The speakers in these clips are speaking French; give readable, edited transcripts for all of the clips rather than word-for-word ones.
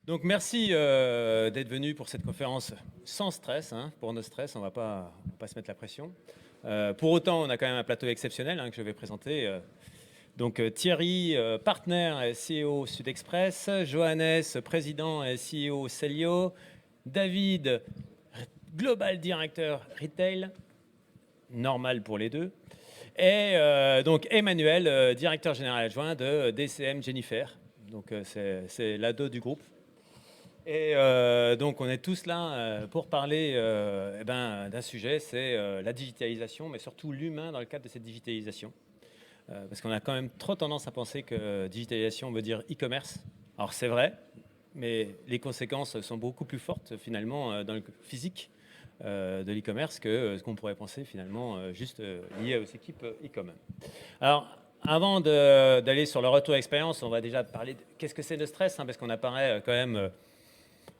Donc merci d'être venu pour cette conférence sans stress. Pour nos stress, on ne va pas se mettre la pression. Pour autant, on a quand même un plateau exceptionnel que je vais présenter. Donc Thierry, partenaire et CEO Sud-Express, Johannes, président et CEO Cellio, David, Global Director Retail, normal pour les deux, et donc Emmanuel, directeur général adjoint de DCM Jennifer. Donc c'est l'ado du groupe. Et donc on est tous là pour parler d'un sujet, c'est la digitalisation, mais surtout l'humain dans le cadre de cette digitalisation. Parce qu'on a quand même trop tendance à penser que digitalisation veut dire e-commerce. Alors c'est vrai, mais les conséquences sont beaucoup plus fortes finalement dans le physique de l'e-commerce que ce qu'on pourrait penser finalement juste lié aux équipes e-commerce. Alors avant d'aller sur le retour d'expérience, on va déjà parler de qu'est-ce que c'est le stress, parce qu'on apparaît quand même...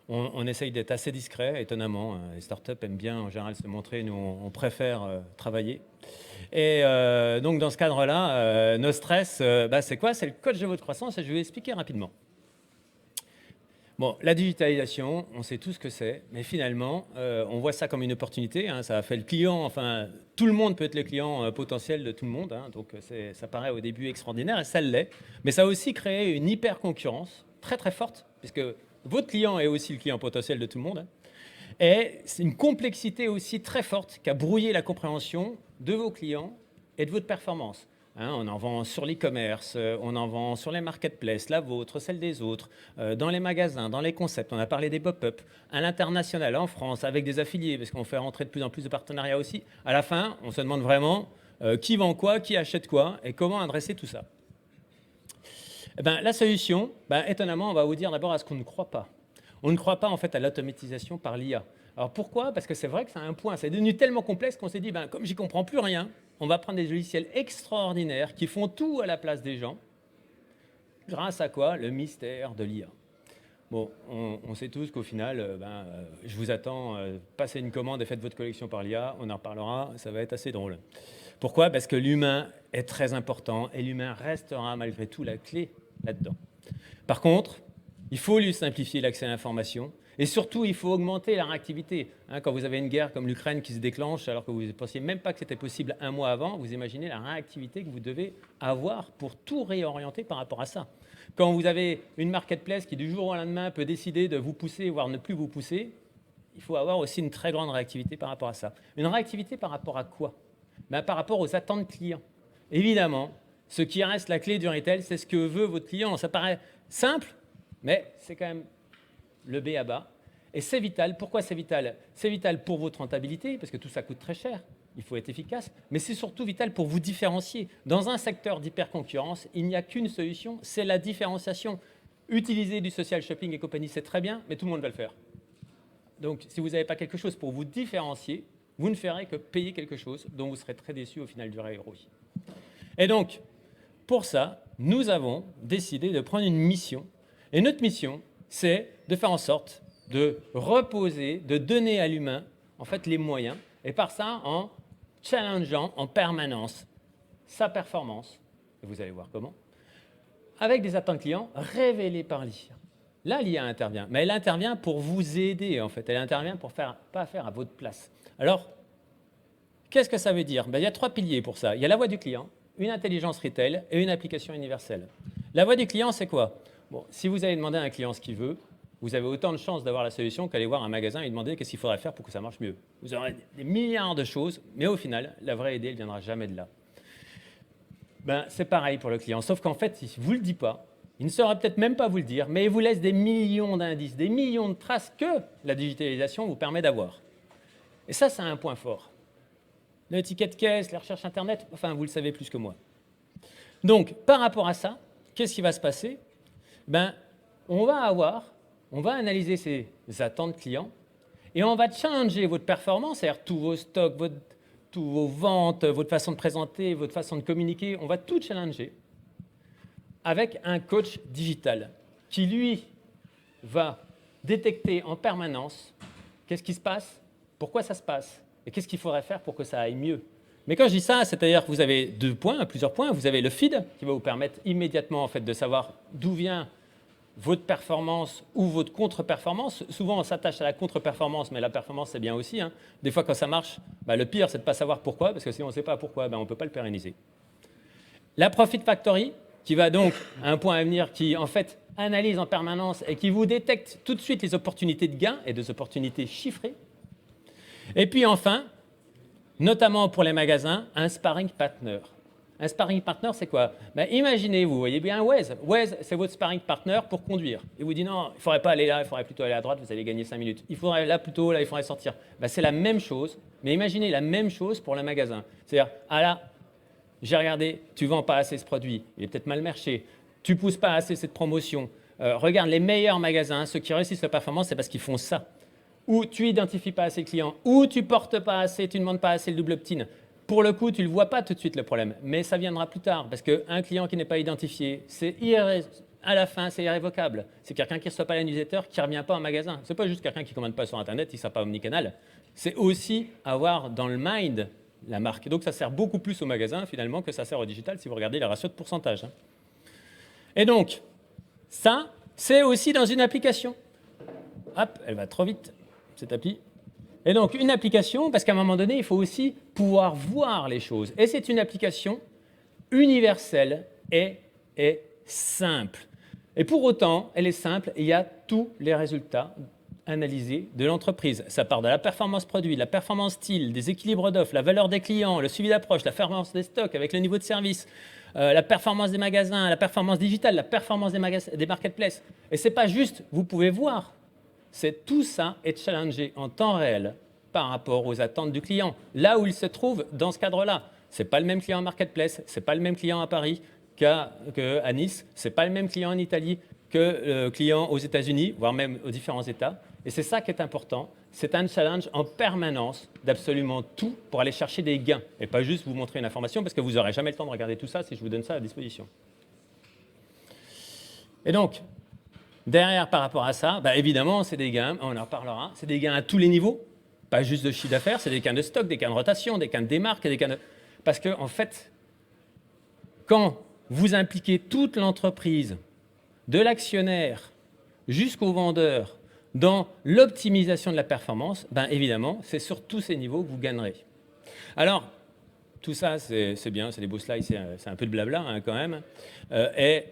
On essaye d'être assez discret, étonnamment. Les startups aiment bien en général se montrer, nous on préfère travailler. Et donc dans ce cadre-là, nos stress, c'est quoi? C'est le coach de votre croissance et je vais expliquer rapidement. Bon, la digitalisation, on sait tout ce que c'est, mais finalement, on voit ça comme une opportunité. Ça a fait le client, enfin, tout le monde peut être le client potentiel de tout le monde. Donc ça paraît au début extraordinaire et ça l'est. Mais ça a aussi créé une hyper concurrence très très forte, puisque votre client est aussi le client potentiel de tout le monde. Et c'est une complexité aussi très forte qui a brouillé la compréhension de vos clients et de votre performance. On en vend sur l'e-commerce, on en vend sur les marketplaces, la vôtre, celle des autres, dans les magasins, dans les concepts. On a parlé des pop-up, à l'international, en France, avec des affiliés, parce qu'on fait rentrer de plus en plus de partenariats aussi. À la fin, on se demande vraiment qui vend quoi, qui achète quoi et comment adresser tout ça. La solution, étonnamment, on va vous dire d'abord à ce qu'on ne croit pas. On ne croit pas en fait à l'automatisation par l'IA. Alors pourquoi? Parce que c'est vrai que c'est un point, c'est devenu tellement complexe qu'on s'est dit, comme j'y comprends plus rien, on va prendre des logiciels extraordinaires qui font tout à la place des gens. Grâce à quoi? Le mystère de l'IA. Bon, on sait tous qu'au final, je vous attends, passez une commande et faites votre collection par l'IA, on en reparlera, ça va être assez drôle. Pourquoi? Parce que l'humain est très important et l'humain restera malgré tout la clé là-dedans. Par contre, il faut lui simplifier l'accès à l'information et surtout, il faut augmenter la réactivité. Quand vous avez une guerre comme l'Ukraine qui se déclenche alors que vous ne pensiez même pas que c'était possible un mois avant, vous imaginez la réactivité que vous devez avoir pour tout réorienter par rapport à ça. Quand vous avez une marketplace qui du jour au lendemain peut décider de vous pousser, voire ne plus vous pousser, il faut avoir aussi une très grande réactivité par rapport à ça. Une réactivité par rapport à quoi? Par rapport aux attentes clients. Évidemment, ce qui reste la clé du retail, c'est ce que veut votre client. Ça paraît simple, mais c'est quand même le B à bas. Et c'est vital. Pourquoi c'est vital? C'est vital pour votre rentabilité, parce que tout ça coûte très cher. Il faut être efficace. Mais c'est surtout vital pour vous différencier. Dans un secteur d'hyperconcurrence, il n'y a qu'une solution, c'est la différenciation. Utiliser du social shopping et compagnie, c'est très bien, mais tout le monde va le faire. Donc, si vous n'avez pas quelque chose pour vous différencier, vous ne ferez que payer quelque chose dont vous serez très déçu au final du ROI. Et donc, pour ça, nous avons décidé de prendre une mission. Et notre mission, c'est de faire en sorte de reposer, de donner à l'humain en fait les moyens, et par ça en challengeant en permanence sa performance, et vous allez voir comment, avec des attentes clients révélées par l'IA. Là, l'IA intervient, mais elle intervient pour vous aider en fait, elle intervient pour pas faire à votre place. Alors, qu'est-ce que ça veut dire? Il y a 3 piliers pour ça. Il y a la voix du client, une intelligence retail et une application universelle. La voix du client, c'est quoi? Bon, si vous allez demander à un client ce qu'il veut, vous avez autant de chances d'avoir la solution qu'aller voir un magasin et lui demander qu'est-ce qu'il faudrait faire pour que ça marche mieux. Vous aurez des milliards de choses, mais au final, la vraie idée, elle ne viendra jamais de là. C'est pareil pour le client, sauf qu'en fait, il ne vous le dit pas, il ne saura peut-être même pas vous le dire, mais il vous laisse des millions d'indices, des millions de traces que la digitalisation vous permet d'avoir. Et ça, c'est un point fort. Le ticket de caisse, les recherches Internet, enfin, vous le savez plus que moi. Donc, par rapport à ça, qu'est-ce qui va se passer? On va analyser ces attentes clients et on va challenger votre performance, c'est-à-dire tous vos stocks, toutes vos ventes, votre façon de présenter, votre façon de communiquer, on va tout challenger avec un coach digital qui, lui, va détecter en permanence qu'est-ce qui se passe, pourquoi ça se passe et qu'est-ce qu'il faudrait faire pour que ça aille mieux. Mais quand je dis ça, c'est-à-dire que vous avez plusieurs points. Vous avez le feed qui va vous permettre immédiatement en fait, de savoir d'où vient votre performance ou votre contre-performance. Souvent, on s'attache à la contre-performance, mais la performance, c'est bien aussi. Hein. Des fois, quand ça marche, le pire, c'est de ne pas savoir pourquoi, parce que si on ne sait pas pourquoi, on ne peut pas le pérenniser. La Profit Factory, qui va donc à un point à venir, qui en fait analyse en permanence et qui vous détecte tout de suite les opportunités de gain et des opportunités chiffrées. Et puis enfin, notamment pour les magasins, un sparring partner. Un sparring partner, c'est quoi? Imaginez, vous voyez bien Waze. Waze, c'est votre sparring partner pour conduire. Il vous dit non, il ne faudrait pas aller là, il faudrait plutôt aller à droite, vous allez gagner 5 minutes. Il faudrait là plutôt, là, il faudrait sortir. C'est la même chose, mais imaginez la même chose pour le magasin. C'est-à-dire, ah là, j'ai regardé, tu ne vends pas assez ce produit, il est peut-être mal marché, tu ne pousses pas assez cette promotion. Regarde, les meilleurs magasins, ceux qui réussissent la performance, c'est parce qu'ils font ça. Ou tu n'identifies pas assez clients, ou tu ne portes pas assez, tu ne demandes pas assez le double opt-in. Pour le coup, tu ne le vois pas tout de suite le problème, mais ça viendra plus tard, parce qu'un client qui n'est pas identifié, à la fin, c'est irrévocable. C'est quelqu'un qui ne reçoit pas la newsletter, qui ne revient pas en magasin. Ce n'est pas juste quelqu'un qui ne commande pas sur Internet, il ne sera pas omnicanal. C'est aussi avoir dans le mind la marque. Donc ça sert beaucoup plus au magasin finalement que ça sert au digital si vous regardez les ratios de pourcentage. Et donc, ça, c'est aussi dans une application. Hop, elle va trop vite, cette appli. Et donc, une application, parce qu'à un moment donné, il faut aussi pouvoir voir les choses. Et c'est une application universelle et simple. Et pour autant, elle est simple et il y a tous les résultats analysés de l'entreprise. Ça part de la performance produit, la performance style, des équilibres d'offres, la valeur des clients, le suivi d'approche, la performance des stocks avec le niveau de service, la performance des magasins, la performance digitale, la performance des marketplaces. Et ce n'est pas juste, vous pouvez voir. C'est tout ça est challengé en temps réel par rapport aux attentes du client. Là où il se trouve dans ce cadre-là. Ce n'est pas le même client en marketplace, ce n'est pas le même client à Paris qu'à Nice, ce n'est pas le même client en Italie que le client aux États-Unis, voire même aux différents États. Et c'est ça qui est important. C'est un challenge en permanence d'absolument tout pour aller chercher des gains. Et pas juste vous montrer une information, parce que vous n'aurez jamais le temps de regarder tout ça si je vous donne ça à disposition. Et donc, derrière, par rapport à ça, évidemment, c'est des gains, on en reparlera, c'est des gains à tous les niveaux, pas juste de chiffre d'affaires, c'est des gains de stock, des gains de rotation, des gains de démarque, des gains de... Parce que, en fait, quand vous impliquez toute l'entreprise, de l'actionnaire jusqu'au vendeur, dans l'optimisation de la performance, évidemment, c'est sur tous ces niveaux que vous gagnerez. Alors, tout ça, c'est bien, c'est des beaux slides, c'est un peu de blabla quand même. Et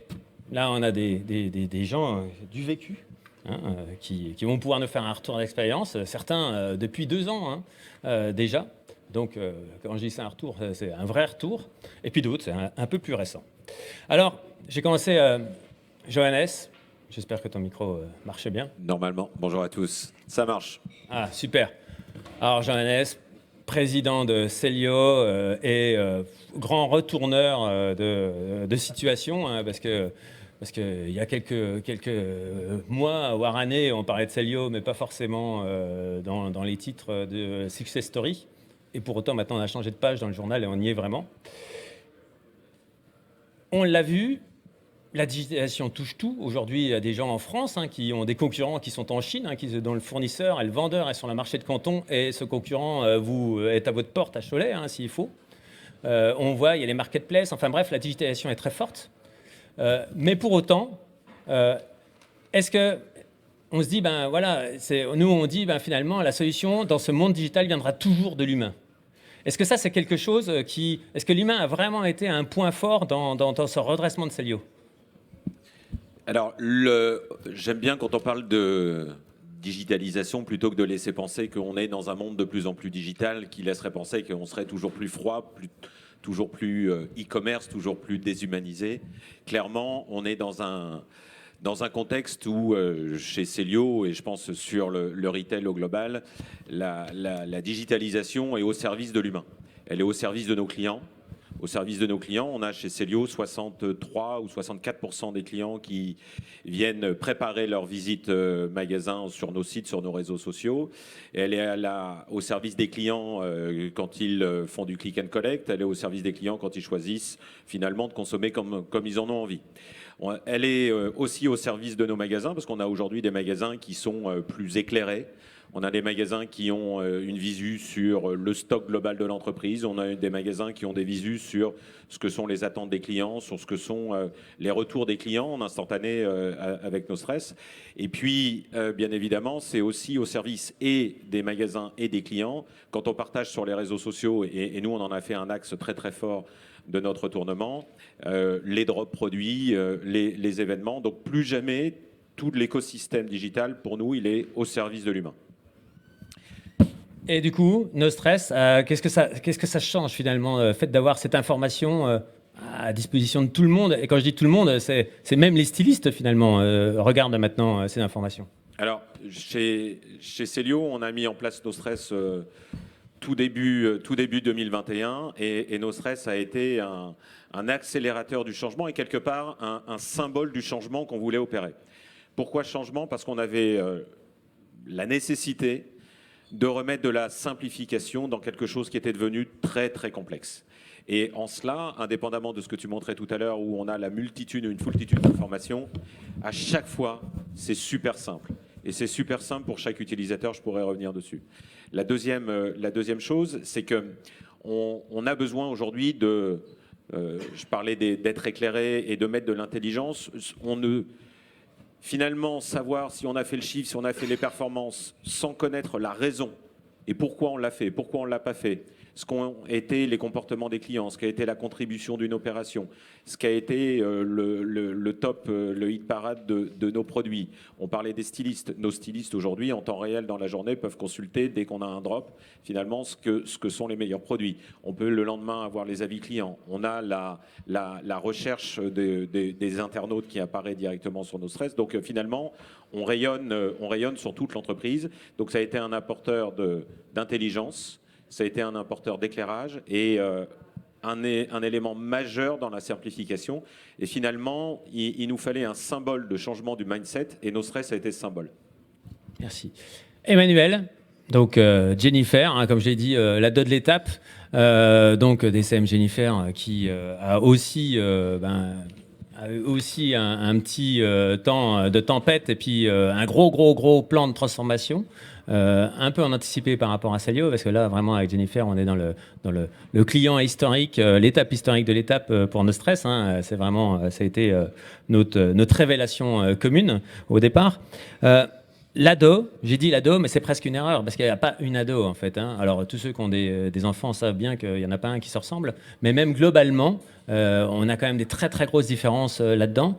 là, on a des gens du vécu qui vont pouvoir nous faire un retour d'expérience, certains depuis 2 ans déjà. Donc, quand je dis c'est un retour, c'est un vrai retour. Et puis d'autres, c'est un peu plus récent. Alors, j'ai commencé, Johannes, j'espère que ton micro marchait bien. Normalement, bonjour à tous, ça marche. Ah, super. Alors, Johannes, président de Cellio et grand retourneur de situation, parce qu'il y a quelques mois, voire années, on parlait de Cellio, mais pas forcément dans les titres de Success Story. Et pour autant, maintenant, on a changé de page dans le journal et on y est vraiment. On l'a vu, la digitalisation touche tout. Aujourd'hui, il y a des gens en France qui ont des concurrents qui sont en Chine, dont le fournisseur et le vendeur est sur le marché de Canton et ce concurrent est à votre porte à Cholet, s'il faut. On voit, il y a les marketplaces. Enfin bref, la digitalisation est très forte. Mais pour autant, est-ce que on se dit, nous on dit finalement la solution dans ce monde digital viendra toujours de l'humain. Est-ce que ça c'est quelque chose est-ce que l'humain a vraiment été un point fort dans ce redressement de Cellio? Alors, j'aime bien quand on parle de digitalisation plutôt que de laisser penser qu'on est dans un monde de plus en plus digital qui laisserait penser qu'on serait toujours plus froid, toujours plus e-commerce, toujours plus déshumanisé. Clairement, on est dans un contexte où, chez Cellio, et je pense sur le retail au global, la digitalisation est au service de l'humain. Elle est au service de nos clients. Au service de nos clients, on a chez Cellio 63 ou 64% des clients qui viennent préparer leur visite magasin sur nos sites, sur nos réseaux sociaux. Et elle est au service des clients quand ils font du click and collect. Elle est au service des clients quand ils choisissent finalement de consommer comme ils en ont envie. Elle est aussi au service de nos magasins, parce qu'on a aujourd'hui des magasins qui sont plus éclairés. On a des magasins qui ont une visu sur le stock global de l'entreprise. On a des magasins qui ont des visus sur ce que sont les attentes des clients, sur ce que sont les retours des clients en instantané avec Nostress. Et puis, bien évidemment, c'est aussi au service et des magasins et des clients. Quand on partage sur les réseaux sociaux, et nous, on en a fait un axe très très fort de notre tournement, les drops produits, les événements. Donc, plus jamais, tout l'écosystème digital, pour nous, il est au service de l'humain. Et du coup, Nostress, qu'est-ce que ça change finalement, le fait d'avoir cette information à disposition de tout le monde? Et quand je dis tout le monde, c'est même les stylistes finalement regardent maintenant ces informations. Alors, chez Célio, on a mis en place Nostress tout début 2021 et Nostress a été un accélérateur du changement et quelque part un symbole du changement qu'on voulait opérer. Pourquoi changement? Parce qu'on avait la nécessité de remettre de la simplification dans quelque chose qui était devenu très très complexe. Et en cela, indépendamment de ce que tu montrais tout à l'heure, où on a une foultitude d'informations, à chaque fois, c'est super simple. Et c'est super simple pour chaque utilisateur, je pourrais revenir dessus. La deuxième chose, c'est qu'on a besoin aujourd'hui de... je parlais d'être éclairé et de mettre de l'intelligence. Finalement, savoir si on a fait le chiffre, si on a fait les performances, sans connaître la raison et pourquoi on l'a fait, pourquoi on ne l'a pas fait, ce qu'ont été les comportements des clients, ce qu'a été la contribution d'une opération, ce qu'a été le top, le hit parade de nos produits. On parlait des stylistes. Nos stylistes aujourd'hui, en temps réel dans la journée, peuvent consulter dès qu'on a un drop, finalement, ce que sont les meilleurs produits. On peut le lendemain avoir les avis clients. On a la recherche des internautes qui apparaît directement sur Nostress. Donc finalement, on rayonne sur toute l'entreprise. Donc ça a été un apporteur d'intelligence. Ça a été un apporteur d'éclairage et un élément majeur dans la simplification. Et finalement, il nous fallait un symbole de changement du mindset et Nostress a été ce symbole. Merci. Emmanuel, donc Jennifer, hein, comme je l'ai dit, la de l'étape, donc DCM Jennifer qui a aussi un petit temps de tempête et puis un gros plan de transformation. Un peu en anticipé par rapport à Célio, parce que là, vraiment, avec Jennifer, on est dans le client historique, l'étape historique de l'étape pour Nostress. Hein, c'est vraiment, ça a été notre révélation commune au départ. L'ado, j'ai dit l'ado, mais c'est presque une erreur, parce qu'il n'y a pas une ado, en fait. Hein. Alors, tous ceux qui ont des enfants savent bien qu'il n'y en a pas un qui se ressemble, mais même globalement, on a quand même des très, très grosses différences là-dedans.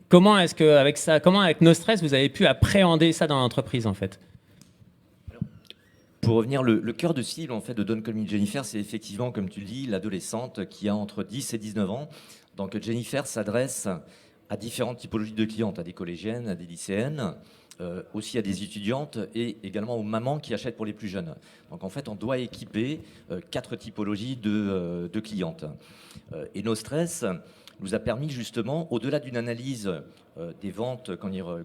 Comment avec Nostress, vous avez pu appréhender ça dans l'entreprise, en fait? Pour revenir, le cœur de cible en fait, de Don't Call Me Jennifer, c'est effectivement, comme tu le dis, l'adolescente qui a entre 10 et 19 ans. Donc Jennifer s'adresse à différentes typologies de clientes, à des collégiennes, à des lycéennes, aussi à des étudiantes et également aux mamans qui achètent pour les plus jeunes. Donc en fait, on doit équiper 4 typologies de clientes. Et Nostress nous a permis justement, au-delà d'une analyse des ventes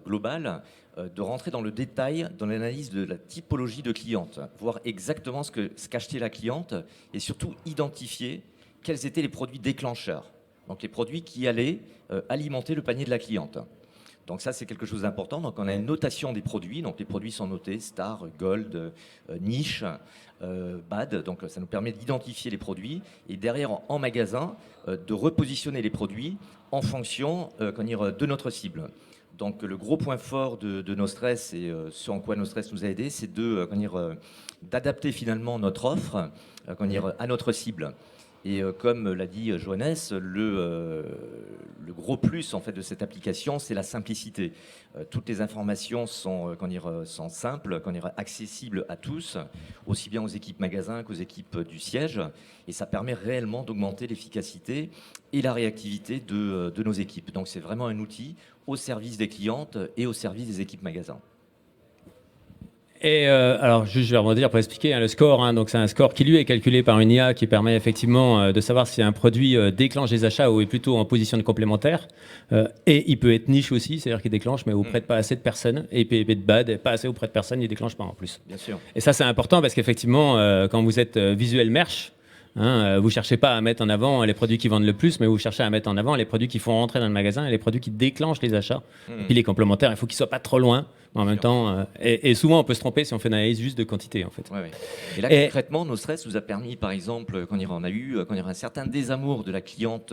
globales, de rentrer dans le détail, dans l'analyse de la typologie de cliente, voir exactement ce qu'achetait la cliente et surtout identifier quels étaient les produits déclencheurs, donc les produits qui allaient alimenter le panier de la cliente. Donc ça, c'est quelque chose d'important. Donc on a une notation des produits. Donc les produits sont notés Star, Gold, Niche, Bad. Donc ça nous permet d'identifier les produits et derrière en magasin de repositionner les produits en fonction de notre cible. Donc le gros point fort de Nostress et ce en quoi Nostress nous a aidé, c'est d'adapter finalement notre offre à notre cible. Et comme l'a dit Johannes, le gros plus en fait de cette application, c'est la simplicité. Toutes les informations sont simples, accessibles à tous, aussi bien aux équipes magasins qu'aux équipes du siège. Et ça permet réellement d'augmenter l'efficacité et la réactivité de nos équipes. Donc c'est vraiment un outil au service des clientes et au service des équipes magasins. Et alors, juste, je vais rebondir pour expliquer le score. Hein, donc, c'est un score qui, lui, est calculé par une IA qui permet effectivement de savoir si un produit déclenche des achats ou est plutôt en position de complémentaire. Et il peut être niche aussi, c'est-à-dire qu'il déclenche, mais auprès de pas assez de personnes. Et il peut être bad, pas assez auprès de personnes, il ne déclenche pas en plus. Bien sûr. Et ça, c'est important parce qu'effectivement, quand vous êtes visuel merch, Vous cherchez pas à mettre en avant les produits qui vendent le plus, mais vous cherchez à mettre en avant les produits qui font rentrer dans le magasin et les produits qui déclenchent les achats. Et puis les complémentaires, il faut qu'ils soient pas trop loin. En même temps, et souvent on peut se tromper si on fait une analyse juste de quantité en fait. Ouais. Et là, concrètement, No Stress nous a permis, par exemple, quand on a eu un certain désamour de la cliente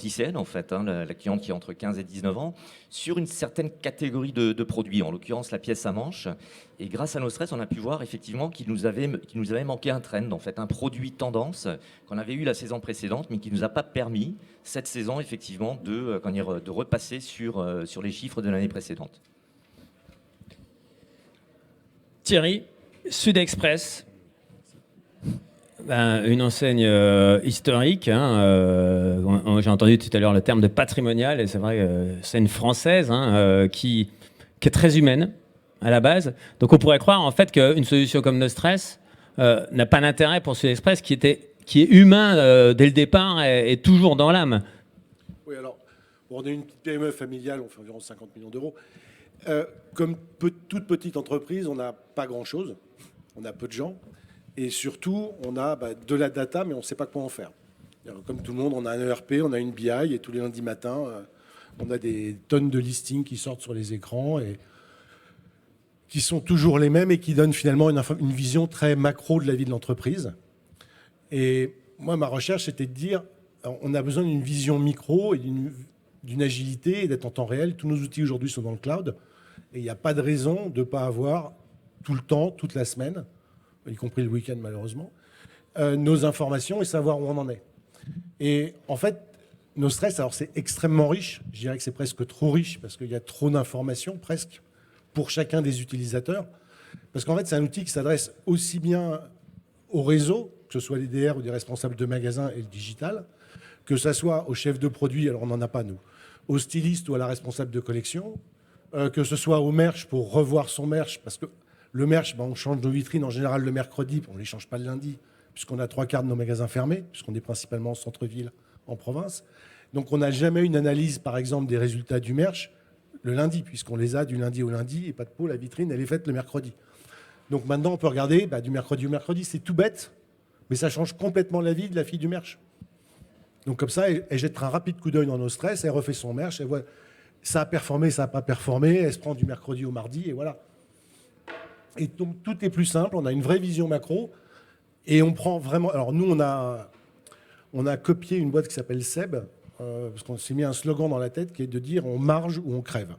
lycéenne, en fait, la cliente qui a entre 15 et 19 ans, sur une certaine catégorie de produits, en l'occurrence la pièce à manche. Et grâce à No Stress, on a pu voir effectivement qu'il nous avait manqué un trend, en fait, un produit tendance qu'on avait eu la saison précédente, mais qui ne nous a pas permis, cette saison, effectivement, de repasser sur les chiffres de l'année précédente. Thierry, Sud Express. Une enseigne historique. J'ai entendu tout à l'heure le terme de patrimonial, et c'est vrai, c'est une française qui est très humaine à la base. Donc on pourrait croire en fait qu'une solution comme No Stress n'a pas d'intérêt pour Sud Express, qui est humain dès le départ et toujours dans l'âme. Oui, alors, on est une petite PME familiale, on fait environ 50 millions d'euros. Comme toute petite entreprise, on n'a pas grand-chose, on a peu de gens. Et surtout, on a de la data, mais on ne sait pas quoi en faire. Comme tout le monde, on a un ERP, on a une BI, et tous les lundis matins, on a des tonnes de listings qui sortent sur les écrans et qui sont toujours les mêmes et qui donnent finalement une vision très macro de la vie de l'entreprise. Et moi, ma recherche, c'était de dire, on a besoin d'une vision micro et d'une agilité et d'être en temps réel. Tous nos outils aujourd'hui sont dans le cloud, et il n'y a pas de raison de ne pas avoir tout le temps, toute la semaine, y compris le week-end malheureusement, nos informations et savoir où on en est. Et en fait, No Stress, alors c'est extrêmement riche, je dirais que c'est presque trop riche parce qu'il y a trop d'informations presque pour chacun des utilisateurs. Parce qu'en fait, c'est un outil qui s'adresse aussi bien au réseau, que ce soit les DR ou des responsables de magasins et le digital, que ce soit aux chefs de produits, alors on n'en a pas nous, aux stylistes ou à la responsable de collection, que ce soit au merch pour revoir son merch, parce que le merch, on change nos vitrines en général le mercredi, on ne les change pas le lundi, puisqu'on a 3/4 de nos magasins fermés, puisqu'on est principalement en centre-ville, en province. Donc on n'a jamais une analyse, par exemple, des résultats du merch le lundi, puisqu'on les a du lundi au lundi, et pas de peau, la vitrine, elle est faite le mercredi. Donc maintenant, on peut regarder du mercredi au mercredi, c'est tout bête, mais ça change complètement la vie de la fille du merch. Donc comme ça, elle jettera un rapide coup d'œil dans No Stress, elle refait son merch, elle voit ça a performé, ça n'a pas performé, elle se prend du mercredi au mardi, et voilà. Et donc, tout est plus simple, on a une vraie vision macro, et on prend vraiment... Alors nous, on a copié une boîte qui s'appelle Seb, parce qu'on s'est mis un slogan dans la tête qui est de dire on marge ou on crève.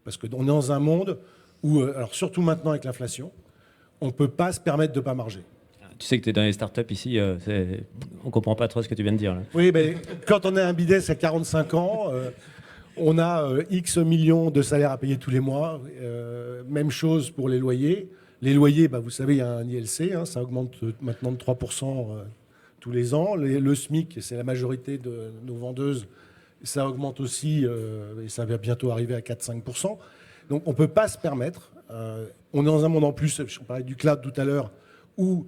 Parce qu'on est dans un monde où, alors surtout maintenant avec l'inflation, on ne peut pas se permettre de ne pas marger. Tu sais que tu es dans les startups ici, on ne comprend pas trop ce que tu viens de dire là. Oui, mais quand on est un bidet à 45 ans... on a X millions de salaires à payer tous les mois. Même chose pour les loyers. Les loyers, vous savez, il y a un ILC, ça augmente maintenant de 3% tous les ans. Le SMIC, c'est la majorité de nos vendeuses, ça augmente aussi, et ça va bientôt arriver à 4-5%. Donc on ne peut pas se permettre. On est dans un monde en plus, je parlais du cloud tout à l'heure, où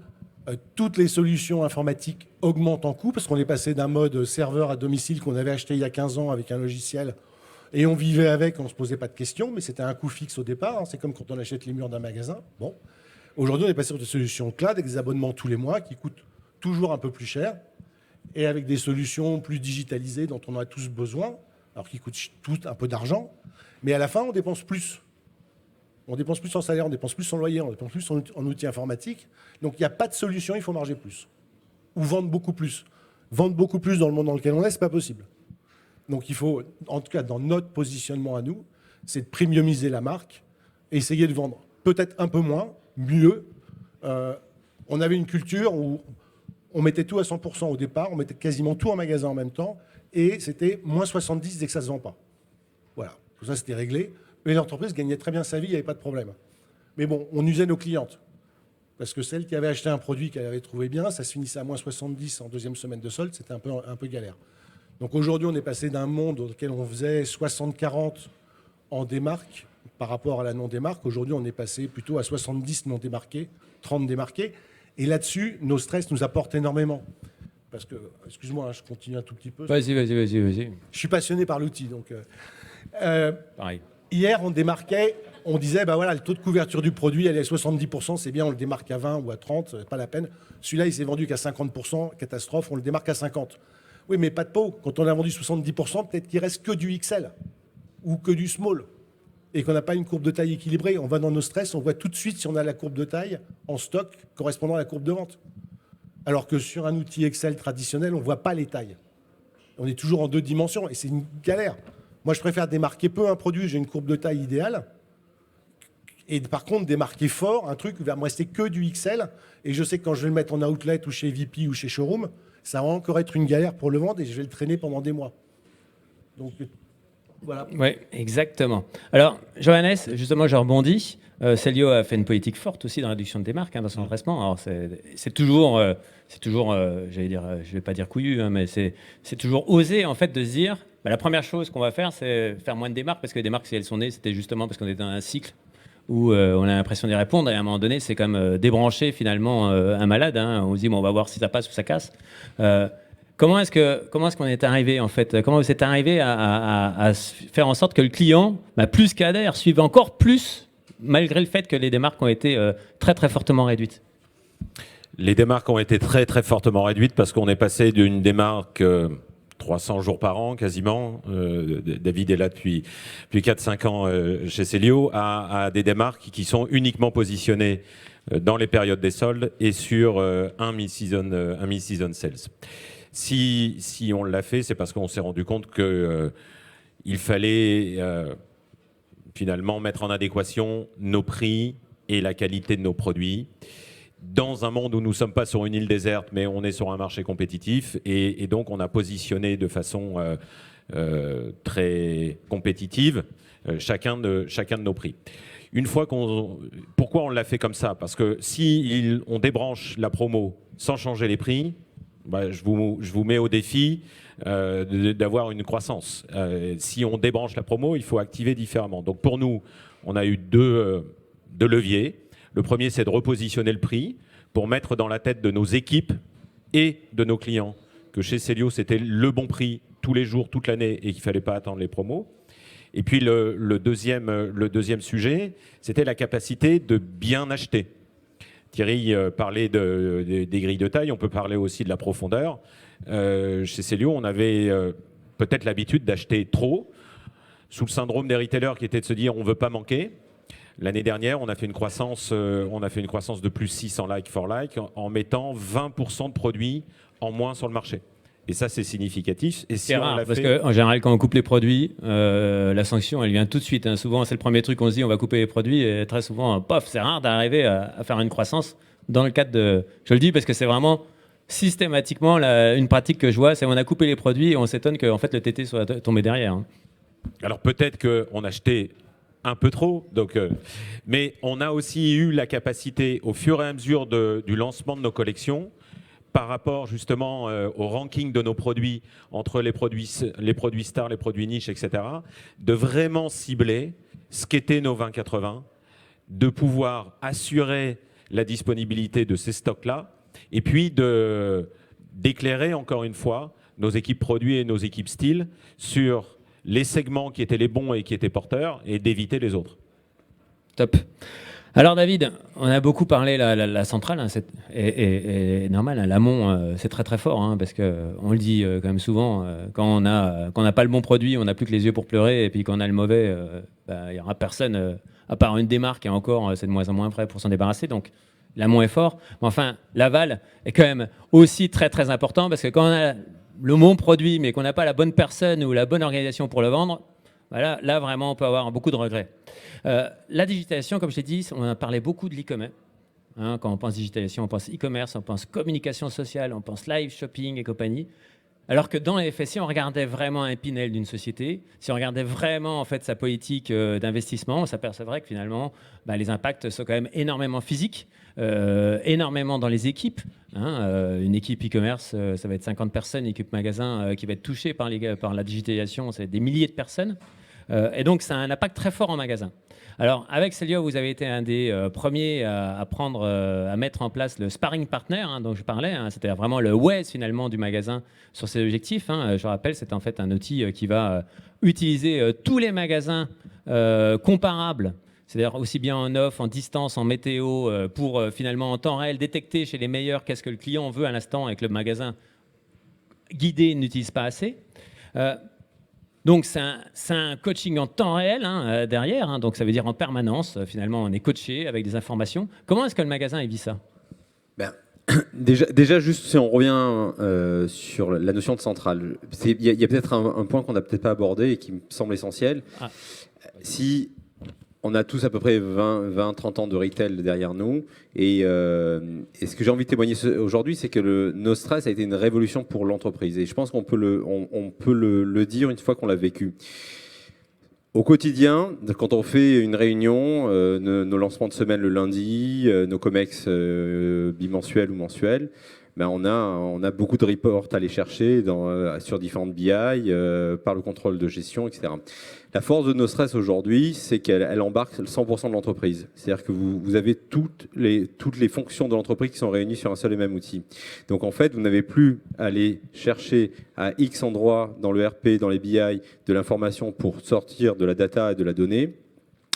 toutes les solutions informatiques augmentent en coût, parce qu'on est passé d'un mode serveur à domicile qu'on avait acheté il y a 15 ans avec un logiciel. Et on vivait avec, on ne se posait pas de questions, mais c'était un coût fixe au départ. C'est comme quand on achète les murs d'un magasin. Bon. Aujourd'hui, on est passé sur des solutions cloud avec des abonnements tous les mois qui coûtent toujours un peu plus cher et avec des solutions plus digitalisées dont on a tous besoin, alors qui coûtent toutes un peu d'argent. Mais à la fin, on dépense plus. On dépense plus en salaire, on dépense plus en loyer, on dépense plus en outils informatiques. Donc il n'y a pas de solution, il faut marger plus. Ou vendre beaucoup plus. Vendre beaucoup plus dans le monde dans lequel on est, ce n'est pas possible. Donc il faut, en tout cas dans notre positionnement à nous, c'est de premiumiser la marque et essayer de vendre peut-être un peu moins, mieux. On avait une culture où on mettait tout à 100% au départ, on mettait quasiment tout en magasin en même temps, et c'était moins 70 dès que ça ne se vend pas. Voilà, tout ça c'était réglé. Mais l'entreprise gagnait très bien sa vie, il n'y avait pas de problème. Mais bon, on usait nos clientes. Parce que celle qui avait acheté un produit qu'elle avait trouvé bien, ça se finissait à moins 70 en deuxième semaine de solde, c'était un peu galère. Donc aujourd'hui, on est passé d'un monde dans lequel on faisait 60-40 en démarque par rapport à la non-démarque. Aujourd'hui, on est passé plutôt à 70 non-démarqués, 30 démarqués. Et là-dessus, No Stress nous apporte énormément. Parce que, excuse-moi, je continue un tout petit peu. Vas-y. Je suis passionné par l'outil. Donc, pareil. Hier, on on disait, bah voilà, le taux de couverture du produit, elle est à 70%, c'est bien, on le démarque à 20 ou à 30, c'est pas la peine. Celui-là, il s'est vendu qu'à 50%, catastrophe, on le démarque à 50. Oui, mais pas de peau. Quand on a vendu 70%, peut-être qu'il reste que du XL ou que du small et qu'on n'a pas une courbe de taille équilibrée. On va dans nos stress, on voit tout de suite si on a la courbe de taille en stock correspondant à la courbe de vente. Alors que sur un outil Excel traditionnel, on ne voit pas les tailles. On est toujours en 2 dimensions et c'est une galère. Moi, je préfère démarquer peu un produit, j'ai une courbe de taille idéale. Et par contre, démarquer fort, un truc, il va me rester que du XL. Et je sais que quand je vais le mettre en outlet ou chez VP ou chez Showroom, ça va encore être une galère pour le vendre et je vais le traîner pendant des mois. Donc, voilà. Oui, exactement. Alors, Johannes, justement, je rebondis. Cellio a fait une politique forte aussi dans la réduction des marques, dans son redressement. Alors, c'est toujours, j'allais dire, je vais pas dire couillu, mais c'est toujours osé, en fait, de se dire, la première chose qu'on va faire, c'est faire moins de démarques, parce que les démarques, si elles sont nées, c'était justement parce qu'on était dans un cycle où on a l'impression d'y répondre, et à un moment donné, c'est comme débrancher finalement un malade. On se dit, bon, on va voir si ça passe ou ça casse. Comment est-ce qu'on est arrivé, en fait? Comment vous êtes arrivé à faire en sorte que le client, plus qu'adhère, suive encore plus, malgré le fait que les démarques ont été très très fortement réduites? Les démarques ont été très très fortement réduites parce qu'on est passé d'une démarque 300 jours par an quasiment, David est là depuis 4-5 ans chez Cellio, à des démarques qui sont uniquement positionnées dans les périodes des soldes et sur un mid-season sales. Si on l'a fait, c'est parce qu'on s'est rendu compte qu'il fallait finalement mettre en adéquation nos prix et la qualité de nos produits dans un monde où nous ne sommes pas sur une île déserte, mais on est sur un marché compétitif. Et donc, on a positionné de façon très compétitive chacun de nos prix. Pourquoi on l'a fait comme ça? Parce que si on débranche la promo sans changer les prix, je vous mets au défi d'avoir une croissance. Si on débranche la promo, il faut activer différemment. Donc pour nous, on a eu deux leviers. Le premier, c'est de repositionner le prix pour mettre dans la tête de nos équipes et de nos clients que chez Cellio, c'était le bon prix tous les jours, toute l'année et qu'il ne fallait pas attendre les promos. Et puis le deuxième sujet, c'était la capacité de bien acheter. Thierry parlait des grilles de taille, on peut parler aussi de la profondeur. Chez Cellio, on avait peut-être l'habitude d'acheter trop, sous le syndrome des retailers qui était de se dire on ne veut pas manquer. L'année dernière, on a fait une croissance de plus 6 en like for like en mettant 20% de produits en moins sur le marché. Et ça, c'est significatif. Et c'est rare, parce qu'en général, quand on coupe les produits, la sanction, elle vient tout de suite. Souvent, c'est le premier truc qu'on se dit, on va couper les produits. Et très souvent, pof, c'est rare d'arriver à faire une croissance dans le cadre de... Je le dis parce que c'est vraiment systématiquement une pratique que je vois, c'est on a coupé les produits et on s'étonne que en fait, le TT soit tombé derrière. Alors peut-être qu'on achetait un peu trop, mais on a aussi eu la capacité, au fur et à mesure du lancement de nos collections, par rapport justement au ranking de nos produits, entre les produits stars, les produits niches, etc., de vraiment cibler ce qu'étaient nos 20-80, de pouvoir assurer la disponibilité de ces stocks-là, et puis d'éclairer encore une fois nos équipes produits et nos équipes style sur les segments qui étaient les bons et qui étaient porteurs, et d'éviter les autres. Top. Alors David, on a beaucoup parlé la centrale, et normal, l'amont, c'est très très fort, parce qu'on le dit quand même souvent, quand on n'a pas le bon produit, on n'a plus que les yeux pour pleurer, et puis quand on a le mauvais, il n'y aura personne, à part une démarque, et encore, c'est de moins en moins prêt pour s'en débarrasser, donc l'amont est fort. Mais enfin, l'aval est quand même aussi très très important, parce que quand on a le bon produit, mais qu'on n'a pas la bonne personne ou la bonne organisation pour le vendre, voilà, là vraiment on peut avoir beaucoup de regrets. La digitalisation, comme je l'ai dit, on a parlé beaucoup de l'e-commerce. Quand on pense digitalisation, on pense e-commerce, on pense communication sociale, on pense live shopping et compagnie. Alors que dans les faits, si on regardait vraiment un Pinel d'une société, si on regardait vraiment en fait sa politique d'investissement, on s'apercevrait que finalement, les impacts sont quand même énormément physiques, énormément dans les équipes. Une équipe e-commerce, ça va être 50 personnes, une équipe magasin qui va être touchée par la digitalisation, c'est des milliers de personnes. Et donc, ça a un impact très fort en magasin. Alors, avec Cellio, vous avez été un des premiers à mettre en place le sparring partner dont je parlais. C'était vraiment le Waze finalement du magasin sur ses objectifs. Je rappelle, c'est en fait un outil qui va utiliser tous les magasins comparables C'est-à-dire aussi bien en off, en distance, en météo, pour finalement en temps réel détecter chez les meilleurs qu'est-ce que le client veut à l'instant et que le magasin guidé n'utilise pas assez. Donc c'est un coaching en temps réel derrière, donc ça veut dire en permanence, finalement on est coaché avec des informations. Comment est-ce que le magasin il vit ça? Ben, déjà, juste si on revient sur la notion de centrale, il y a peut-être un point qu'on n'a peut-être pas abordé et qui me semble essentiel. Si on a tous à peu près 20-30 ans de retail derrière nous, et ce que j'ai envie de témoigner aujourd'hui, c'est que No Stress a été une révolution pour l'entreprise. Et je pense qu'on peut le dire une fois qu'on l'a vécu. Au quotidien, quand on fait une réunion, nos lancements de semaine le lundi, nos comex bimensuels ou mensuels, ben on a beaucoup de reports à aller chercher sur différentes BI, par le contrôle de gestion, etc. La force de No Stress aujourd'hui, c'est qu'elle embarque 100% de l'entreprise. C'est-à-dire que vous avez toutes les fonctions de l'entreprise qui sont réunies sur un seul et même outil. Donc en fait, vous n'avez plus à aller chercher à X endroits dans le RP, dans les BI, de l'information pour sortir de la data et de la donnée.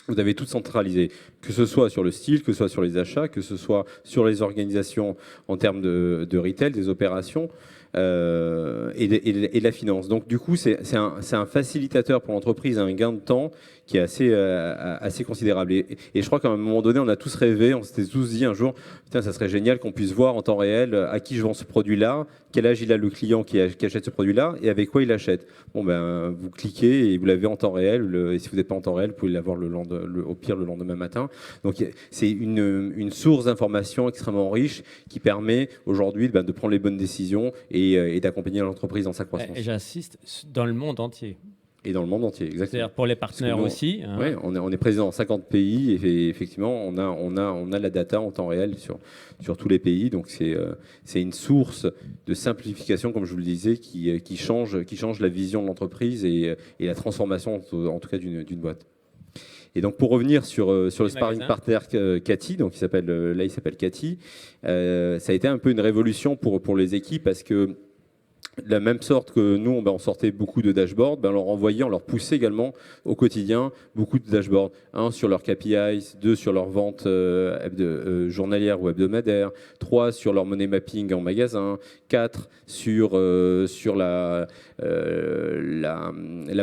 Vous avez tout centralisé, que ce soit sur le style, que ce soit sur les achats, que ce soit sur les organisations en termes de retail, des opérations et la finance. Donc du coup, c'est un facilitateur pour l'entreprise, un gain de temps qui est assez considérable. Et je crois qu'à un moment donné, on a tous rêvé, on s'était tous dit un jour, putain, ça serait génial qu'on puisse voir en temps réel à qui je vends ce produit-là, quel âge il a le client qui achète ce produit-là et avec quoi il achète. Bon, ben, vous cliquez et vous l'avez en temps réel. Et si vous n'êtes pas en temps réel, vous pouvez l'avoir au pire le lendemain matin. Donc, c'est une source d'information extrêmement riche qui permet aujourd'hui de prendre les bonnes décisions et d'accompagner l'entreprise dans sa croissance. Et j'insiste, dans le monde entier. Et dans le monde entier, exactement. C'est-à-dire pour les partenaires aussi. Oui, on est présent dans 50 pays et effectivement, on a la data en temps réel sur tous les pays. Donc, c'est une source de simplification, comme je vous le disais, qui change la vision de l'entreprise et la transformation, en tout cas, d'une boîte. Et donc, pour revenir sur le sparring partner Cathy, donc il s'appelle Cathy, ça a été un peu une révolution pour les équipes parce que de la même sorte que nous, on sortait beaucoup de dashboards, on leur envoyait, on leur poussait également au quotidien beaucoup de dashboards. Un sur leurs KPIs, 2 sur leurs ventes journalières ou hebdomadaires, 3 sur leur money mapping en magasin, 4 sur la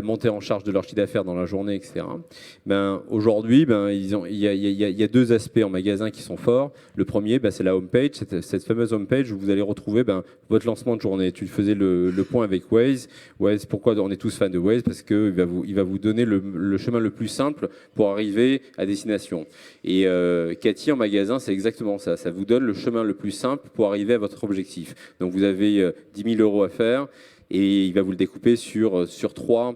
montée en charge de leur chiffre d'affaires dans la journée, etc. Aujourd'hui, il y a 2 aspects en magasin qui sont forts. Le premier, c'est la homepage, cette fameuse homepage où vous allez retrouver votre lancement de journée. Tu le faisais le point avec Waze. Waze, pourquoi on est tous fans de Waze? Parce qu'il va vous donner le chemin le plus simple pour arriver à destination. Et Cathy en magasin, c'est exactement ça. Ça vous donne le chemin le plus simple pour arriver à votre objectif. Donc vous avez 10 000 € à faire. Et il va vous le découper sur 3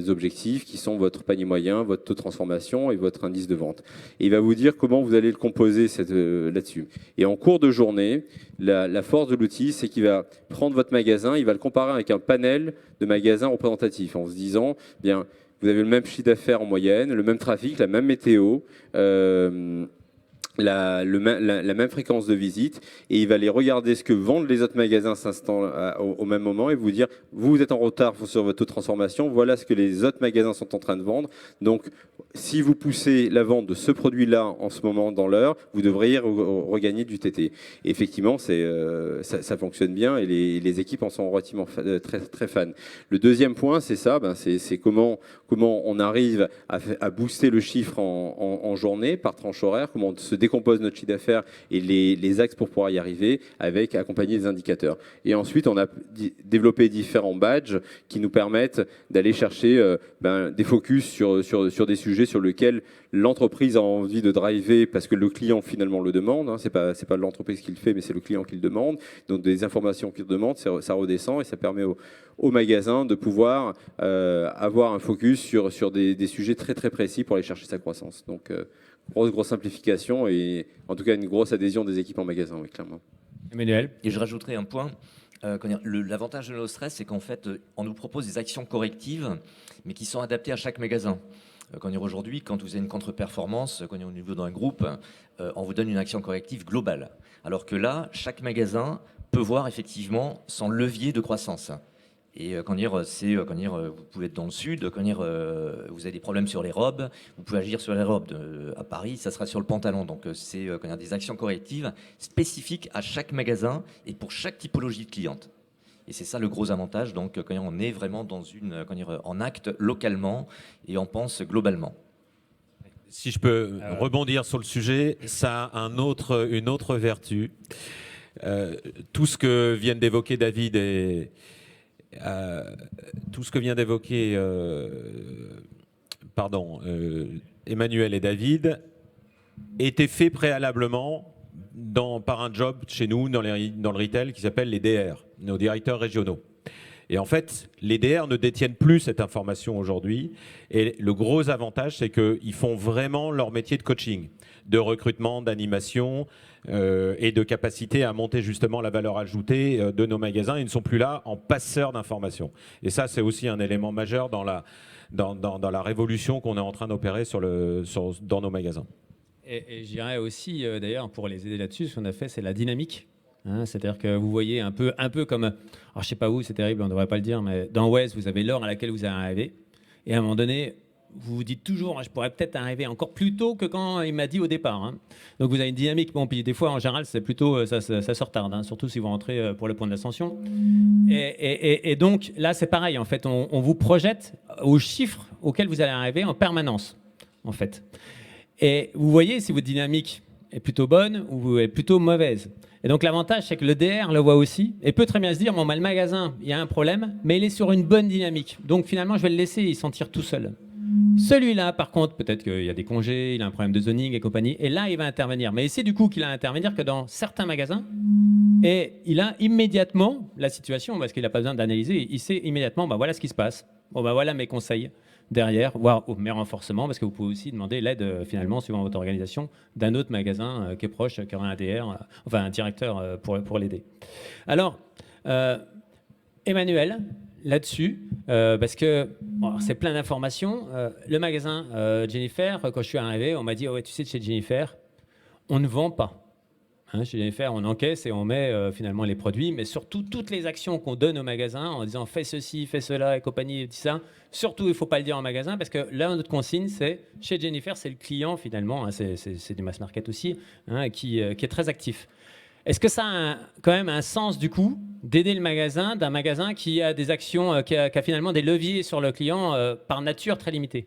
objectifs qui sont votre panier moyen, votre taux de transformation et votre indice de vente. Et il va vous dire comment vous allez le composer là-dessus. Et en cours de journée, la force de l'outil, c'est qu'il va prendre votre magasin, il va le comparer avec un panel de magasins représentatifs en se disant, bien, vous avez le même chiffre d'affaires en moyenne, le même trafic, la même météo, la même fréquence de visite et il va aller regarder ce que vendent les autres magasins au même moment et vous dire vous êtes en retard sur votre taux de transformation, voilà ce que les autres magasins sont en train de vendre. Donc si vous poussez la vente de ce produit-là en ce moment dans l'heure, vous devriez regagner du TT. Et effectivement, ça fonctionne bien et les équipes en sont relativement très, très fans. Le deuxième point, c'est ça, c'est comment on arrive à booster le chiffre en journée par tranche horaire, comment on se décompose notre chiffre d'affaires et les axes pour pouvoir y arriver avec accompagner des indicateurs. Et ensuite, on a développé différents badges qui nous permettent d'aller chercher des focus sur des sujets sur lesquels l'entreprise a envie de driver parce que le client finalement le demande. C'est pas l'entreprise qui le fait, mais c'est le client qui le demande. Donc des informations qu'il demande, ça redescend et ça permet au magasin de pouvoir avoir un focus sur des sujets très très précis pour aller chercher sa croissance. Donc grosse simplification et en tout cas une grosse adhésion des équipes en magasin, oui, clairement. Emmanuel. Et je rajouterai un point. L'avantage de No Stress, c'est qu'en fait, on nous propose des actions correctives, mais qui sont adaptées à chaque magasin. Aujourd'hui, quand vous avez une contre-performance, quand on est au niveau d'un groupe, on vous donne une action corrective globale. Alors que là, chaque magasin peut voir effectivement son levier de croissance. Et vous pouvez être dans le sud, vous avez des problèmes sur les robes, vous pouvez agir sur les robes. À Paris, ça sera sur le pantalon. Donc c'est des actions correctives spécifiques à chaque magasin et pour chaque typologie de cliente. Et c'est ça le gros avantage. Donc quand on est vraiment dans en acte localement et on pense globalement. Si je peux rebondir sur le sujet, ça a une autre vertu. Tout ce que viennent d'évoquer David et Emmanuel et David était fait préalablement par un job chez nous dans le retail qui s'appelle les DR, nos directeurs régionaux. Et en fait, les DR ne détiennent plus cette information aujourd'hui. Et le gros avantage, c'est qu'ils font vraiment leur métier de coaching, de recrutement, d'animation et de capacité à monter justement la valeur ajoutée de nos magasins. Ils ne sont plus là en passeurs d'informations. Et ça, c'est aussi un élément majeur dans la révolution qu'on est en train d'opérer dans nos magasins. Et je dirais aussi, d'ailleurs, pour les aider là-dessus, ce qu'on a fait, c'est la dynamique. C'est-à-dire que vous voyez un peu comme, alors je ne sais pas où, c'est terrible, on ne devrait pas le dire, mais dans West, vous avez l'heure à laquelle vous allez arriver. Et à un moment donné, vous vous dites toujours, je pourrais peut-être arriver encore plus tôt que quand il m'a dit au départ. Donc vous avez une dynamique. Bon, puis des fois, en général, c'est plutôt, ça se retarde, surtout si vous rentrez pour le point d'ascension. Et donc là, c'est pareil. En fait, on vous projette aux chiffres auxquels vous allez arriver en permanence, en fait. Et vous voyez si votre dynamique est plutôt bonne ou est plutôt mauvaise. Et donc l'avantage, c'est que le DR le voit aussi et peut très bien se dire, bon, le magasin, il y a un problème, mais il est sur une bonne dynamique. Donc finalement, je vais le laisser, il s'en tire tout seul. Celui-là, par contre, peut-être qu'il y a des congés, il a un problème de zoning et compagnie, et là, il va intervenir. Mais c'est du coup qu'il a à intervenir que dans certains magasins, et il a immédiatement la situation, parce qu'il n'a pas besoin d'analyser, il sait immédiatement, voilà ce qui se passe. Voilà mes conseils derrière, voire mes renforcements, parce que vous pouvez aussi demander l'aide, finalement, suivant votre organisation, d'un autre magasin qui est proche, qui aura un DR, enfin un directeur pour l'aider. Alors, Emmanuel, là-dessus, parce que c'est plein d'informations. Le magasin Jennifer, quand je suis arrivé, on m'a dit, tu sais, chez Jennifer, on ne vend pas. Chez Jennifer, on encaisse et on met finalement les produits, mais surtout toutes les actions qu'on donne au magasin en disant fais ceci, fais cela et compagnie, dit ça. Surtout, il ne faut pas le dire en magasin parce que là, notre consigne, c'est chez Jennifer, c'est le client finalement, c'est du mass market aussi, qui est très actif. Est-ce que ça a quand même un sens du coup d'aider le magasin, d'un magasin qui a des actions, qui a finalement des leviers sur le client par nature très limités?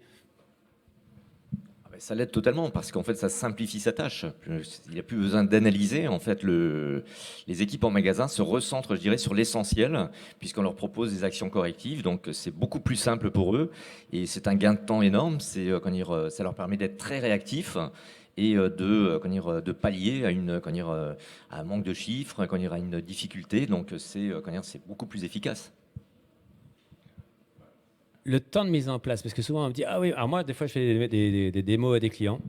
Ça l'aide totalement parce qu'en fait, ça simplifie sa tâche. Il n'y a plus besoin d'analyser. En fait, les équipes en magasin se recentrent, je dirais, sur l'essentiel puisqu'on leur propose des actions correctives. Donc, c'est beaucoup plus simple pour eux et c'est un gain de temps énorme. Ça leur permet d'être très réactifs et de pallier à un manque de chiffres, à une difficulté. Donc, c'est beaucoup plus efficace. Le temps de mise en place, parce que souvent on me dit ah oui, alors moi des fois je fais des démos à des clients,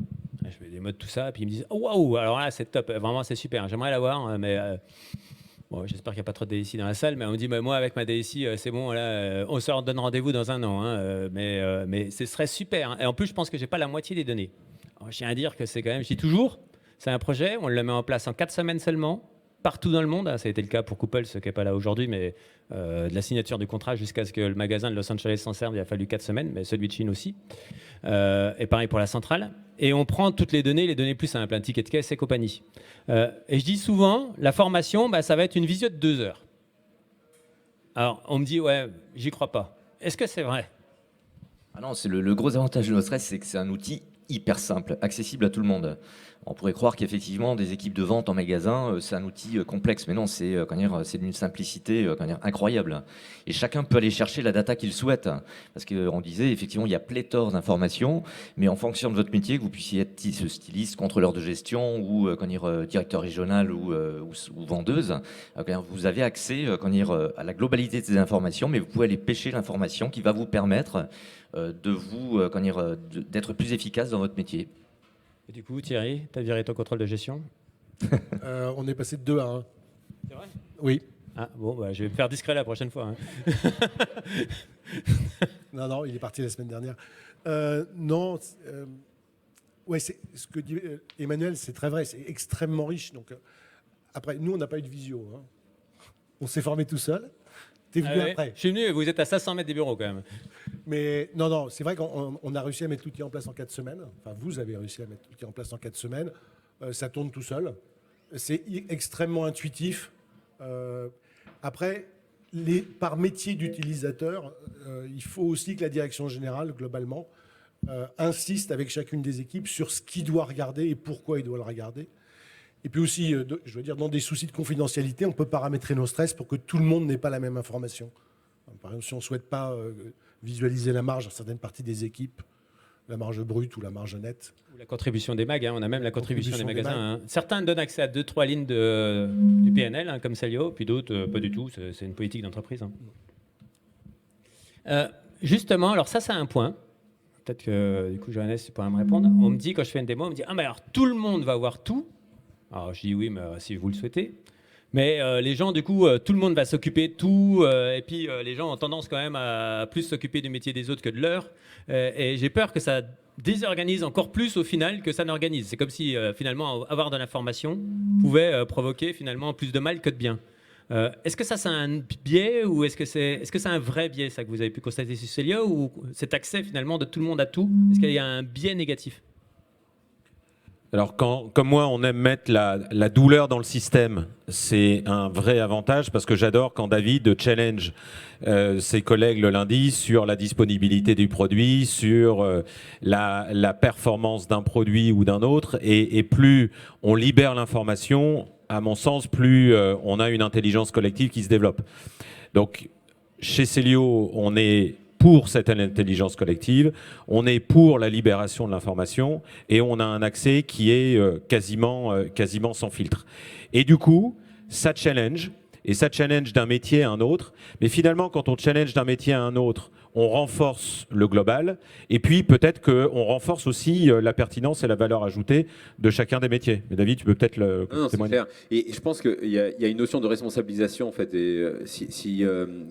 je fais des démos de tout ça, et puis ils me disent waouh, alors là c'est top, vraiment c'est super, j'aimerais l'avoir, mais bon, j'espère qu'il n'y a pas trop de DSI dans la salle, mais on me dit moi avec ma DSI c'est bon, là on se donne rendez-vous dans un an, mais ce serait super, et en plus je pense que j'ai pas la moitié des données. Alors, je tiens à dire que c'est quand même, je dis toujours, c'est un projet, on le met en place en 4 semaines seulement. Partout dans le monde, ça a été le cas pour Couples, ce qui n'est pas là aujourd'hui, mais de la signature du contrat jusqu'à ce que le magasin de Los Angeles s'en serve, il a fallu 4 semaines, mais celui de Chine aussi. Et pareil pour la centrale. Et on prend toutes les données plus simples, un ticket de caisse et compagnie. Et je dis souvent, la formation, ça va être une visio de 2 heures. Alors, on me dit, ouais, j'y crois pas. Est-ce que c'est vrai? Ah non, c'est le gros avantage de NoStress, c'est que c'est un outil hyper simple, accessible à tout le monde. On pourrait croire qu'effectivement, des équipes de vente en magasin, c'est un outil complexe, mais non, c'est d'une simplicité incroyable. Et chacun peut aller chercher la data qu'il souhaite. Parce qu'on disait, effectivement, il y a pléthore d'informations, mais en fonction de votre métier, que vous puissiez être styliste, contrôleur de gestion, ou directeur régional ou vendeuse, vous avez accès à la globalité de ces informations, mais vous pouvez aller pêcher l'information qui va vous permettre d'être plus efficace dans votre métier. Et du coup, Thierry, tu as viré ton contrôle de gestion? On est passé de 2 à 1. C'est vrai? Oui. Ah, bon, je vais me faire discret la prochaine fois. Non, il est parti la semaine dernière. Non, ouais, ce que dit Emmanuel, c'est très vrai, c'est extrêmement riche. Donc, après, nous, on n'a pas eu de visio. On s'est formé tout seul. T'es venu Ah ouais. après. Je suis venu, vous êtes à 500 mètres des bureaux quand même. Mais non, c'est vrai qu'on a réussi à mettre l'outil en place en 4 semaines. Enfin, vous avez réussi à mettre l'outil en place en 4 semaines. Ça tourne tout seul. C'est extrêmement intuitif. Après, par métier d'utilisateur, il faut aussi que la direction générale, globalement, insiste avec chacune des équipes sur ce qu'il doit regarder et pourquoi il doit le regarder. Et puis aussi, je veux dire, dans des soucis de confidentialité, on peut paramétrer nos stress pour que tout le monde n'ait pas la même information. Par exemple, si on ne souhaite pas visualiser la marge dans certaines parties des équipes, la marge brute ou la marge nette. Ou la contribution des mags, hein, on a même la contribution des contribution des magasins. Hein. Certains donnent accès à 2-3 lignes du PNL, hein, comme Salio, puis d'autres, pas du tout. C'est une politique d'entreprise. Hein. Justement, alors ça, c'est un point. Peut-être que, du coup, Johannes, tu pourras me répondre. On me dit, quand je fais une démo, on me dit « Ah, mais alors, tout le monde va voir tout ?» Alors, je dis « Oui, mais si vous le souhaitez. » Mais les gens, du coup, tout le monde va s'occuper de tout. Et puis, les gens ont tendance quand même à plus s'occuper du métier des autres que de leur. Et j'ai peur que ça désorganise encore plus au final que ça n'organise. C'est comme si, finalement, avoir de l'information pouvait provoquer, finalement, plus de mal que de bien. Est-ce que ça, c'est un biais ou est-ce que c'est un vrai biais, ça, que vous avez pu constater sur Célio, ou cet accès, finalement, de tout le monde à tout? Est-ce qu'il y a un biais négatif? Alors, comme moi, on aime mettre la douleur dans le système, c'est un vrai avantage parce que j'adore quand David challenge ses collègues le lundi sur la disponibilité du produit, sur la performance d'un produit ou d'un autre. Et plus on libère l'information, à mon sens, plus on a une intelligence collective qui se développe. Donc, chez Célio, on est pour cette intelligence collective, on est pour la libération de l'information et on a un accès qui est quasiment sans filtre. Et du coup, ça challenge, et ça challenge d'un métier à un autre. Mais finalement, quand on challenge d'un métier à un autre, on renforce le global, et puis peut-être qu'on renforce aussi la pertinence et la valeur ajoutée de chacun des métiers. Mais David, tu peux peut-être le témoigner. C'est clair. Et je pense qu'il y a une notion de responsabilisation, en fait. Et,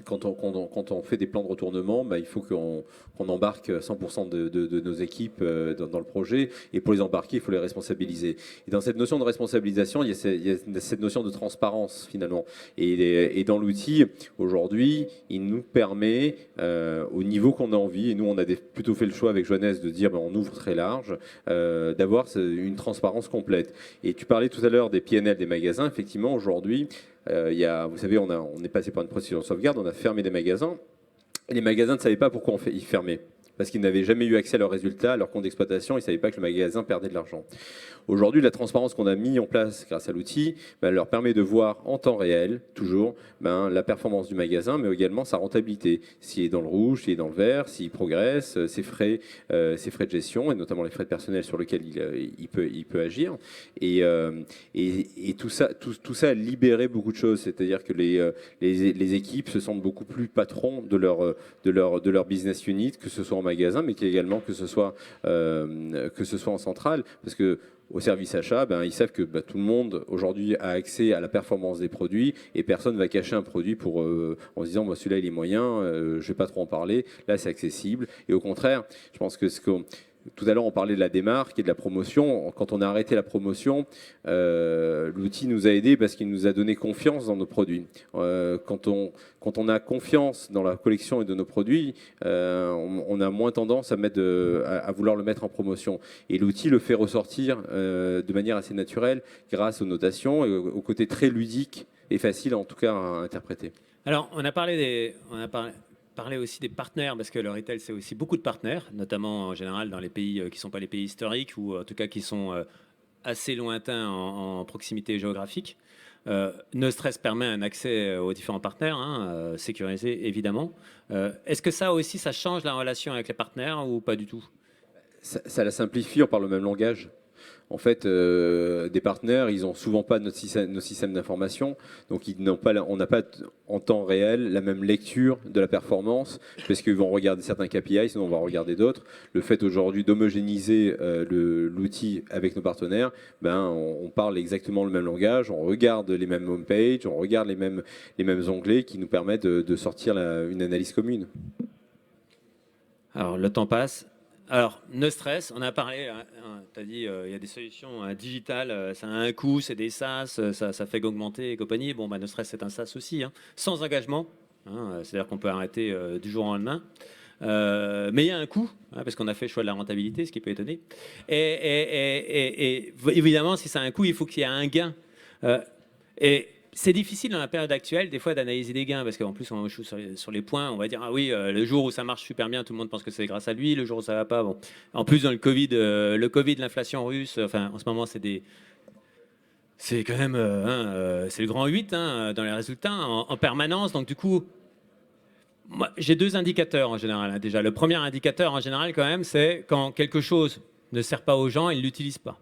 quand on fait des plans de retournement, bah, il faut qu'on embarque 100% de nos équipes dans le projet. Et pour les embarquer, il faut les responsabiliser. Et dans cette notion de responsabilisation, il y a cette notion de transparence, finalement. Et dans l'outil, aujourd'hui, il nous permet, au niveau qu'on a envie, et nous on a plutôt fait le choix avec Johannes de dire on ouvre très large, d'avoir une transparence complète. Et tu parlais tout à l'heure des PNL des magasins. Effectivement, aujourd'hui, vous savez, on est passé par une procédure de sauvegarde, on a fermé des magasins. Et les magasins ne savaient pas pourquoi ils fermaient. Parce qu'ils n'avaient jamais eu accès à leurs résultats, à leur compte d'exploitation, ils ne savaient pas que le magasin perdait de l'argent. Aujourd'hui, la transparence qu'on a mis en place grâce à l'outil leur permet de voir en temps réel, toujours, la performance du magasin, mais également sa rentabilité. S'il est dans le rouge, s'il est dans le vert, s'il progresse, ses frais de gestion, et notamment les frais de personnel sur lesquels il peut agir. Et tout ça a libéré beaucoup de choses. C'est-à-dire que les équipes se sentent beaucoup plus patrons de leur business unit, que ce soit en magasin, mais également que ce soit en centrale, parce que au service achat, ils savent que tout le monde aujourd'hui a accès à la performance des produits et personne ne va cacher un produit en se disant celui-là il est moyen, je ne vais pas trop en parler. Là c'est accessible et au contraire, je pense que tout à l'heure, on parlait de la démarque et de la promotion. Quand on a arrêté la promotion, l'outil nous a aidés parce qu'il nous a donné confiance dans nos produits. Quand on a confiance dans la collection et de nos produits, on a moins tendance à vouloir le mettre en promotion. Et l'outil le fait ressortir de manière assez naturelle grâce aux notations et au côté très ludique et facile en tout cas à interpréter. Alors, on a parlé aussi des partenaires, parce que le retail, c'est aussi beaucoup de partenaires, notamment en général dans les pays qui ne sont pas les pays historiques, ou en tout cas qui sont assez lointains en proximité géographique. No Stress permet un accès aux différents partenaires, sécurisé évidemment. Est-ce que ça aussi, ça change la relation avec les partenaires ou pas du tout? Ça la simplifie, on parle le même langage. En fait, des partenaires, ils n'ont souvent pas nos systèmes d'information, donc on n'a pas en temps réel la même lecture de la performance, parce qu'ils vont regarder certains KPI, sinon on va regarder d'autres. Le fait aujourd'hui d'homogénéiser l'outil avec nos partenaires, on parle exactement le même langage, on regarde les mêmes homepages, on regarde les mêmes onglets qui nous permettent de sortir une analyse commune. Alors, le temps passe. Alors, No Stress, on a parlé, tu as dit, il y a des solutions digitales, ça a un coût, c'est des SaaS, ça fait qu'augmenter et compagnie. Bon, No Stress, c'est un SaaS aussi, sans engagement. hein, c'est-à-dire qu'on peut arrêter du jour au lendemain. Mais il y a un coût, hein, parce qu'on a fait le choix de la rentabilité, ce qui peut étonner. Et évidemment, si ça a un coût, il faut qu'il y ait un gain. Et c'est difficile dans la période actuelle, des fois, d'analyser des gains, parce qu'en plus, on joue sur les points. On va dire, ah oui, le jour où ça marche super bien, tout le monde pense que c'est grâce à lui. Le jour où ça va pas, bon. En plus, dans le Covid, l'inflation russe, enfin, en ce moment, c'est quand même, c'est le grand 8 hein, dans les résultats en permanence. Donc, du coup, moi, j'ai 2 indicateurs en général. Hein, déjà, le premier indicateur en général, quand même, c'est quand quelque chose ne sert pas aux gens, ils ne l'utilisent pas.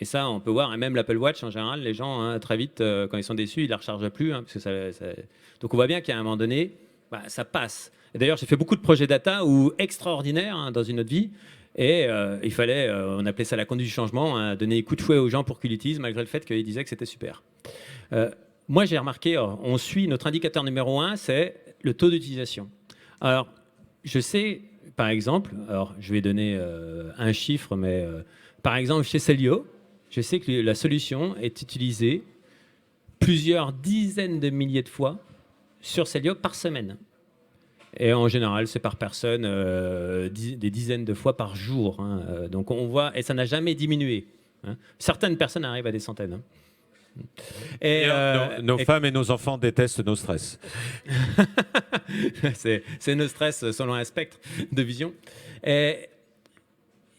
Et ça, on peut voir, et même l'Apple Watch, en général, les gens, hein, très vite, quand ils sont déçus, ils ne la rechargent plus. Hein, parce que Donc on voit bien qu'à un moment donné, ça passe. Et d'ailleurs, j'ai fait beaucoup de projets data ou extraordinaires hein, dans une autre vie. Et il fallait, on appelait ça la conduite du changement, hein, donner coup de fouet aux gens pour qu'ils l'utilisent, malgré le fait qu'ils disaient que c'était super. Moi, j'ai remarqué, on suit notre indicateur numéro 1, c'est le taux d'utilisation. Alors, je sais, par exemple, alors je vais donner un chiffre, mais par exemple, chez Cellio, je sais que la solution est utilisée plusieurs dizaines de milliers de fois sur Cellio par semaine. Et en général, c'est par personne des dizaines de fois par jour. Hein. Donc on voit, et ça n'a jamais diminué. Hein. Certaines personnes arrivent à des centaines. Hein. Et nos femmes et nos enfants détestent nos stress. c'est nos stress selon un spectre de vision.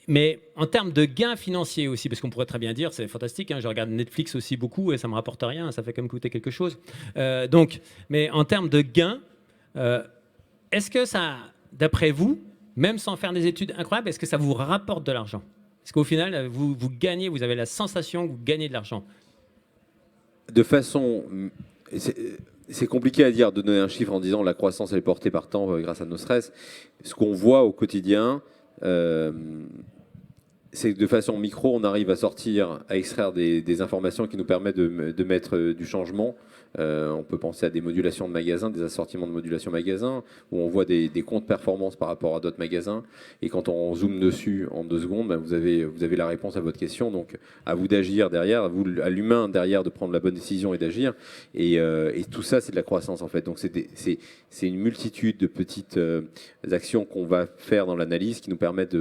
Mais en termes de gains financiers aussi, parce qu'on pourrait très bien dire, c'est fantastique, hein, je regarde Netflix aussi beaucoup et ça ne me rapporte rien, ça fait quand même coûter quelque chose. Mais en termes de gains, est-ce que ça, d'après vous, même sans faire des études incroyables, est-ce que ça vous rapporte de l'argent? Est-ce qu'au final, vous gagnez, vous avez la sensation que vous gagnez de l'argent? De façon... C'est compliqué à dire, de donner un chiffre en disant la croissance elle est portée par temps grâce à nos stress. Ce qu'on voit au quotidien... c'est que de façon micro, on arrive à sortir, à extraire des informations qui nous permettent de mettre du changement. On peut penser à des modulations de magasins, des assortiments de modulation magasins, où on voit des comptes performance par rapport à d'autres magasins. Et quand on zoome dessus en 2 secondes, vous avez la réponse à votre question. Donc à vous d'agir derrière, à l'humain derrière de prendre la bonne décision et d'agir. Et tout ça, c'est de la croissance en fait. Donc c'est une multitude de petites actions qu'on va faire dans l'analyse qui nous permettent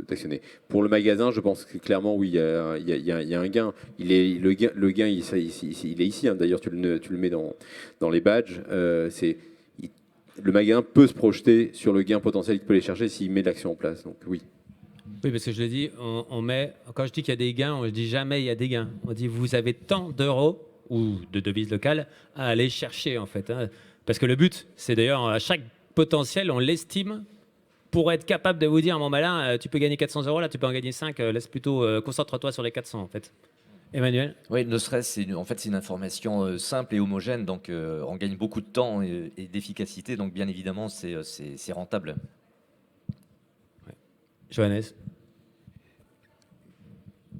d'actionner. Pour le magasin, je pense que clairement, oui, il y a un gain. Le gain, il est ici. Hein. D'ailleurs, tu le mets dans les badges. Le magasin peut se projeter sur le gain potentiel qu'il peut aller chercher s'il met l'action en place. Donc oui. Oui, parce que je l'ai dit, quand je dis qu'il y a des gains, on ne dit jamais il y a des gains. On dit vous avez tant d'euros ou de devises locales à aller chercher en fait. Hein. Parce que le but, c'est d'ailleurs à chaque potentiel, on l'estime pour être capable de vous dire, mon malin, tu peux gagner 400 euros, là tu peux en gagner 5, laisse plutôt, concentre-toi sur les 400 en fait. Emmanuel? Oui, le stress, c'est une information simple et homogène, donc on gagne beaucoup de temps et d'efficacité, donc bien évidemment, c'est rentable. Ouais. Johannes?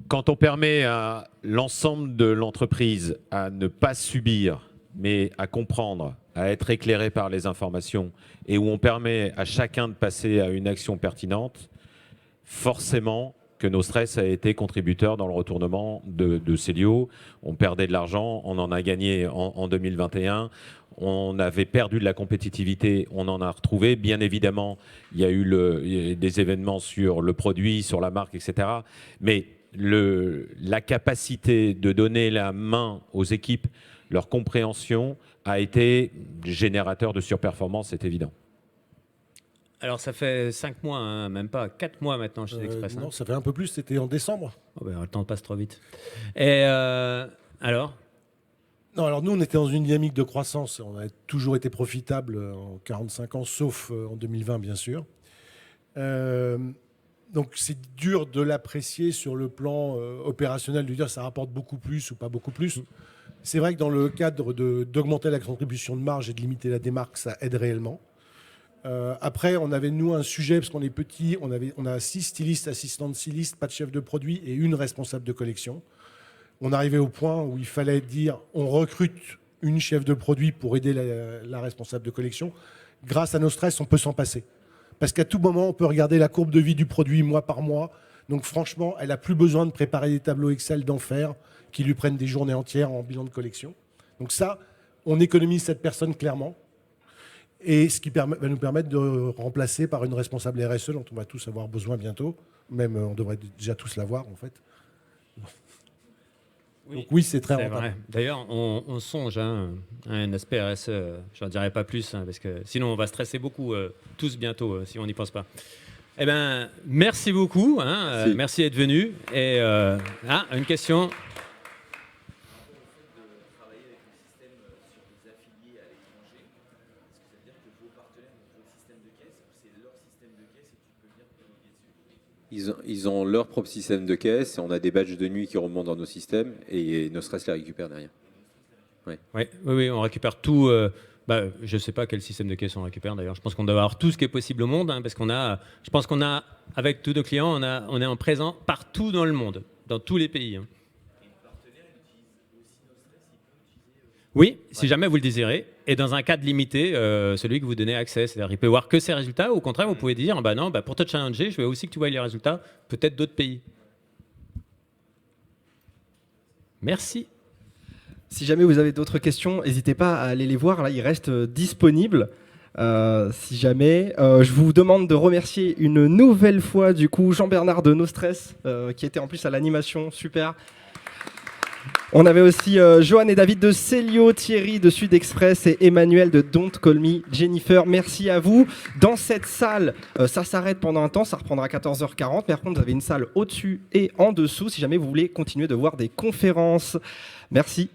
Quand on permet à l'ensemble de l'entreprise à ne pas subir, mais à comprendre, à être éclairé par les informations, et où on permet à chacun de passer à une action pertinente, forcément que nos stress a été contributeur dans le retournement de Cellio. On perdait de l'argent, on en a gagné en 2021. On avait perdu de la compétitivité, on en a retrouvé. Bien évidemment, il y a eu des événements sur le produit, sur la marque, etc. Mais la capacité de donner la main aux équipes, leur compréhension a été générateur de surperformance, c'est évident. Alors ça fait 5 mois, hein, même pas 4 mois maintenant chez Express. Non, ça fait un peu plus, c'était en décembre. Oh ben, le temps passe trop vite. Et alors? Non, alors nous, on était dans une dynamique de croissance. On a toujours été profitable en 45 ans, sauf en 2020, bien sûr. Donc c'est dur de l'apprécier sur le plan opérationnel, de dire ça rapporte beaucoup plus ou pas beaucoup plus. C'est vrai que dans le cadre d'augmenter la contribution de marge et de limiter la démarque, ça aide réellement. Après, on avait, nous, un sujet, parce qu'on est petit, on a 6 stylistes, assistantes stylistes, pas de chef de produit et une responsable de collection. On arrivait au point où il fallait dire on recrute une chef de produit pour aider la responsable de collection. Grâce à nos stress, on peut s'en passer. Parce qu'à tout moment, on peut regarder la courbe de vie du produit mois par mois. Donc franchement, elle n'a plus besoin de préparer des tableaux Excel d'enfer qui lui prennent des journées entières en bilan de collection. Donc ça, on économise cette personne clairement. Et ce qui va nous permettre de remplacer par une responsable RSE dont on va tous avoir besoin bientôt. Même on devrait déjà tous l'avoir en fait. Donc oui, c'est très rentable. Vrai. D'ailleurs, on songe à un aspect RSE, je n'en dirai pas plus, parce que sinon on va stresser beaucoup, tous bientôt, si on n'y pense pas. Eh ben, merci beaucoup, merci d'être venu. Et une question. Ils ont leur propre système de caisse, et on a des badges de nuit qui remontent dans nos systèmes, et ne serait-ce les récupère derrière. Oui, on récupère tout. Je ne sais pas quel système de caisse on récupère d'ailleurs. Je pense qu'on doit avoir tout ce qui est possible au monde, parce je pense qu'on a, avec tous nos clients, on est en présent partout dans le monde, dans tous les pays. Oui, si jamais vous le désirez, et dans un cadre limité, celui que vous donnez accès. C'est-à-dire qu'il peut voir que ses résultats, ou au contraire, vous pouvez dire, pour te challenger, je veux aussi que tu vois les résultats, peut-être d'autres pays. Merci. Si jamais vous avez d'autres questions, n'hésitez pas à aller les voir. Là, ils restent disponibles. Si jamais, je vous demande de remercier une nouvelle fois du coup Jean-Bernard de No Stress, qui était en plus à l'animation, super. On avait aussi Johan et David de Célio, Thierry de Sud Express et Emmanuel de Don't Call Me Jennifer. Merci à vous. Dans cette salle, ça s'arrête pendant un temps, ça reprendra à 14h40. Mais par contre, vous avez une salle au-dessus et en dessous si jamais vous voulez continuer de voir des conférences. Merci.